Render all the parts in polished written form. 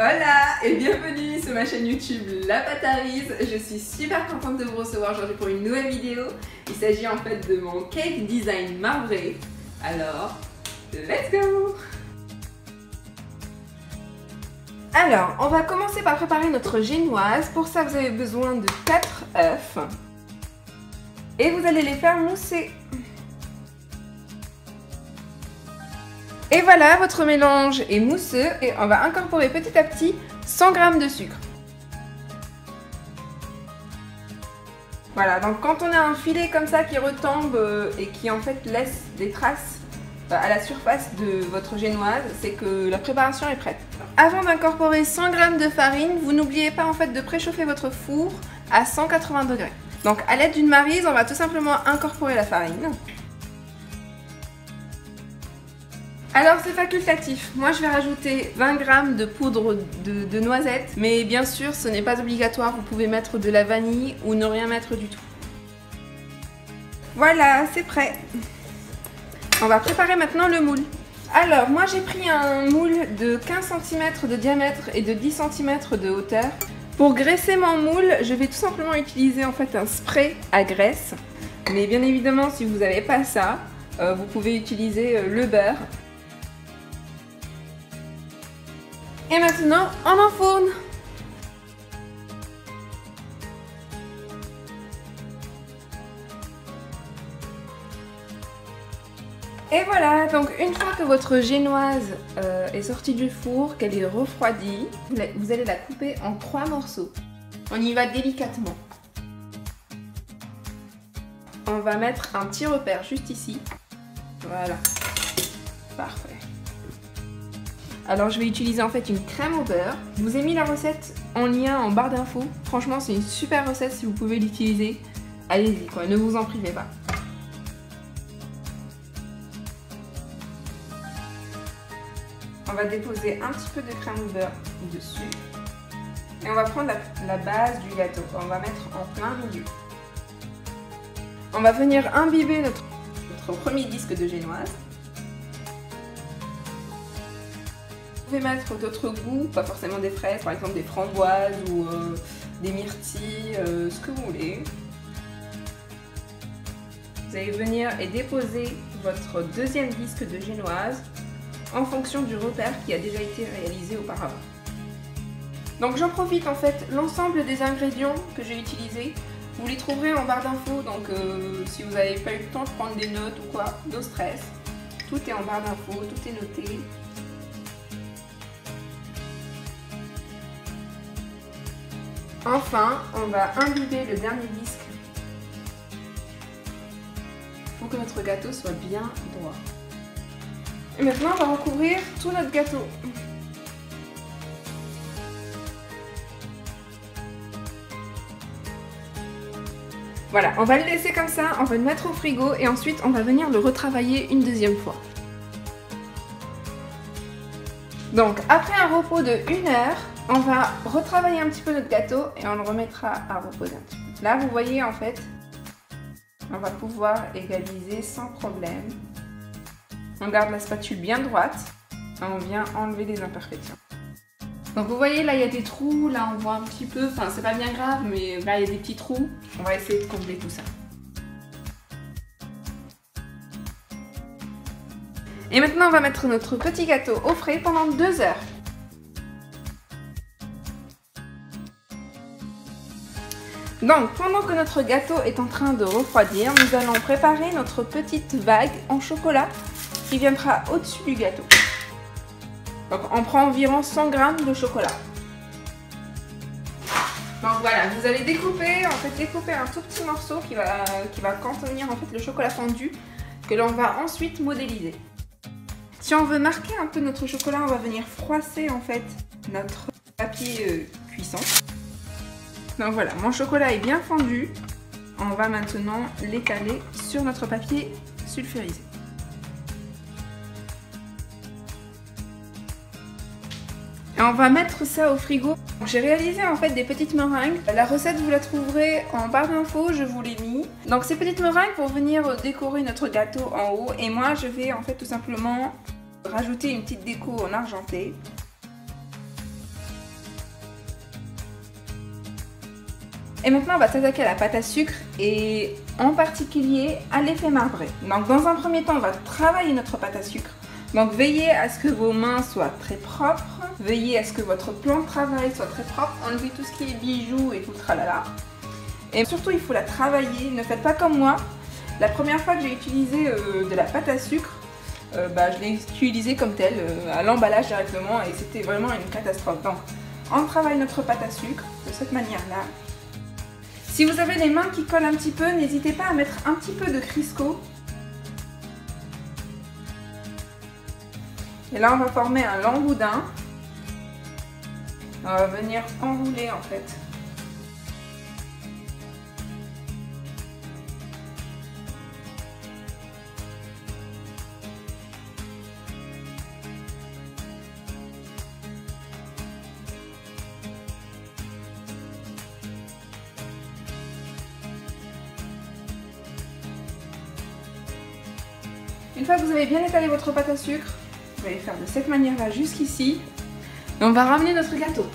Hola et bienvenue sur ma chaîne YouTube La Patarise. Je suis super contente de vous recevoir aujourd'hui pour une nouvelle vidéo. Il s'agit en fait de mon cake design marbré. Alors, let's go! Alors, on va commencer par préparer notre génoise. Pour ça, vous avez besoin de 4 œufs. Et vous allez les faire mousser. Et voilà, votre mélange est mousseux et on va incorporer petit à petit 100 g de sucre. Voilà, donc quand on a un filet comme ça qui retombe et qui en fait laisse des traces à la surface de votre génoise, c'est que la préparation est prête. Avant d'incorporer 100 g de farine, vous n'oubliez pas en fait de préchauffer votre four à 180 degrés. Donc à l'aide d'une maryse, on va tout simplement incorporer la farine. Alors c'est facultatif, moi je vais rajouter 20 g de poudre de noisettes, mais bien sûr ce n'est pas obligatoire, vous pouvez mettre de la vanille ou ne rien mettre du tout. Voilà, c'est prêt. On va préparer maintenant le moule. Alors moi j'ai pris un moule de 15 cm de diamètre et de 10 cm de hauteur. Pour graisser mon moule, je vais tout simplement utiliser en fait un spray à graisse. Mais bien évidemment si vous n'avez pas ça, vous pouvez utiliser le beurre. Et maintenant, on enfourne. Et voilà, donc une fois que votre génoise est sortie du four, qu'elle est refroidie, vous allez la couper en 3 morceaux. On y va délicatement. On va mettre un petit repère juste ici. Voilà. Parfait. Alors je vais utiliser en fait une crème au beurre. Je vous ai mis la recette en lien en barre d'infos. Franchement c'est une super recette, si vous pouvez l'utiliser, allez-y quoi, ne vous en privez pas. On va déposer un petit peu de crème au beurre dessus. Et on va prendre la base du gâteau, on va mettre en plein milieu. On va venir imbiber notre premier disque de génoise. Vous pouvez mettre d'autres goûts, pas forcément des fraises, par exemple des framboises ou des myrtilles, ce que vous voulez. Vous allez venir et déposer votre deuxième disque de génoise en fonction du repère qui a déjà été réalisé auparavant. Donc j'en profite en fait, l'ensemble des ingrédients que j'ai utilisés, vous les trouverez en barre d'infos, donc si vous n'avez pas eu le temps de prendre des notes ou quoi, no stress, tout est en barre d'infos, tout est noté. Enfin, on va imbiber le dernier disque. Il faut que notre gâteau soit bien droit. Et maintenant, on va recouvrir tout notre gâteau. Voilà, on va le laisser comme ça, on va le mettre au frigo et ensuite on va venir le retravailler une deuxième fois. Donc, après un repos de 1 heure, on va retravailler un petit peu notre gâteau et on le remettra à reposer un petit peu. Là, vous voyez en fait, on va pouvoir égaliser sans problème. On garde la spatule bien droite et on vient enlever les imperfections. Donc vous voyez, là il y a des trous, là on voit un petit peu, enfin c'est pas bien grave, mais là il y a des petits trous. On va essayer de combler tout ça. Et maintenant on va mettre notre petit gâteau au frais pendant 2 heures. Donc, pendant que notre gâteau est en train de refroidir, nous allons préparer notre petite vague en chocolat qui viendra au-dessus du gâteau. Donc, on prend environ 100 g de chocolat. Donc voilà, vous allez découper un tout petit morceau qui va contenir en fait le chocolat fondu que l'on va ensuite modéliser. Si on veut marquer un peu notre chocolat, on va venir froisser en fait notre papier cuisson. Donc voilà, mon chocolat est bien fondu. On va maintenant l'étaler sur notre papier sulfurisé. Et on va mettre ça au frigo. J'ai réalisé en fait des petites meringues. La recette vous la trouverez en barre d'infos, je vous l'ai mis. Donc ces petites meringues vont venir décorer notre gâteau en haut. Et moi je vais en fait tout simplement rajouter une petite déco en argenté. Et maintenant on va s'attaquer à la pâte à sucre et en particulier à l'effet marbré. Donc dans un premier temps on va travailler notre pâte à sucre. Donc veillez à ce que vos mains soient très propres, veillez à ce que votre plan de travail soit très propre, enlevez tout ce qui est bijoux et tout le tralala. Et surtout il faut la travailler, ne faites pas comme moi. La première fois que j'ai utilisé de la pâte à sucre, je l'ai utilisée comme telle, à l'emballage directement et c'était vraiment une catastrophe. Donc on travaille notre pâte à sucre de cette manière-là. Si vous avez les mains qui collent un petit peu, n'hésitez pas à mettre un petit peu de Crisco. Et là on va former un lent boudin. On va venir enrouler en fait. Une fois que vous avez bien étalé votre pâte à sucre, vous allez faire de cette manière-là jusqu'ici. Et on va ramener notre gâteau.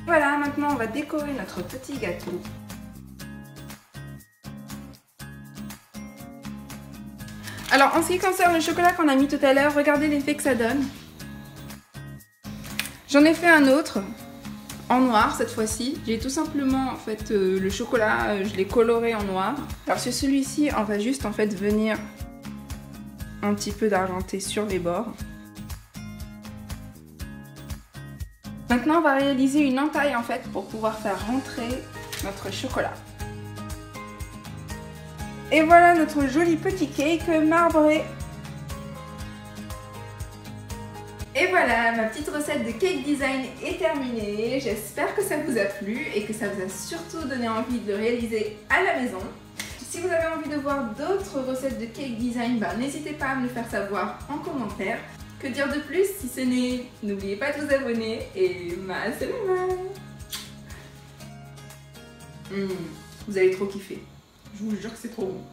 Voilà, maintenant on va décorer notre petit gâteau. Alors en ce qui concerne le chocolat qu'on a mis tout à l'heure, regardez l'effet que ça donne. J'en ai fait un autre en noir cette fois-ci. J'ai tout simplement en fait le chocolat, je l'ai coloré en noir. Alors sur celui-ci, on va juste en fait venir un petit peu d'argenté sur les bords. Maintenant, on va réaliser une entaille en fait pour pouvoir faire rentrer notre chocolat. Et voilà notre joli petit cake marbré. Et voilà, ma petite recette de cake design est terminée. J'espère que ça vous a plu et que ça vous a surtout donné envie de le réaliser à la maison. Si vous avez envie de voir d'autres recettes de cake design, n'hésitez pas à me le faire savoir en commentaire. Que dire de plus si ce n'est, n'oubliez pas de vous abonner et ma salam. Vous allez trop kiffer. Je vous jure que c'est trop bon.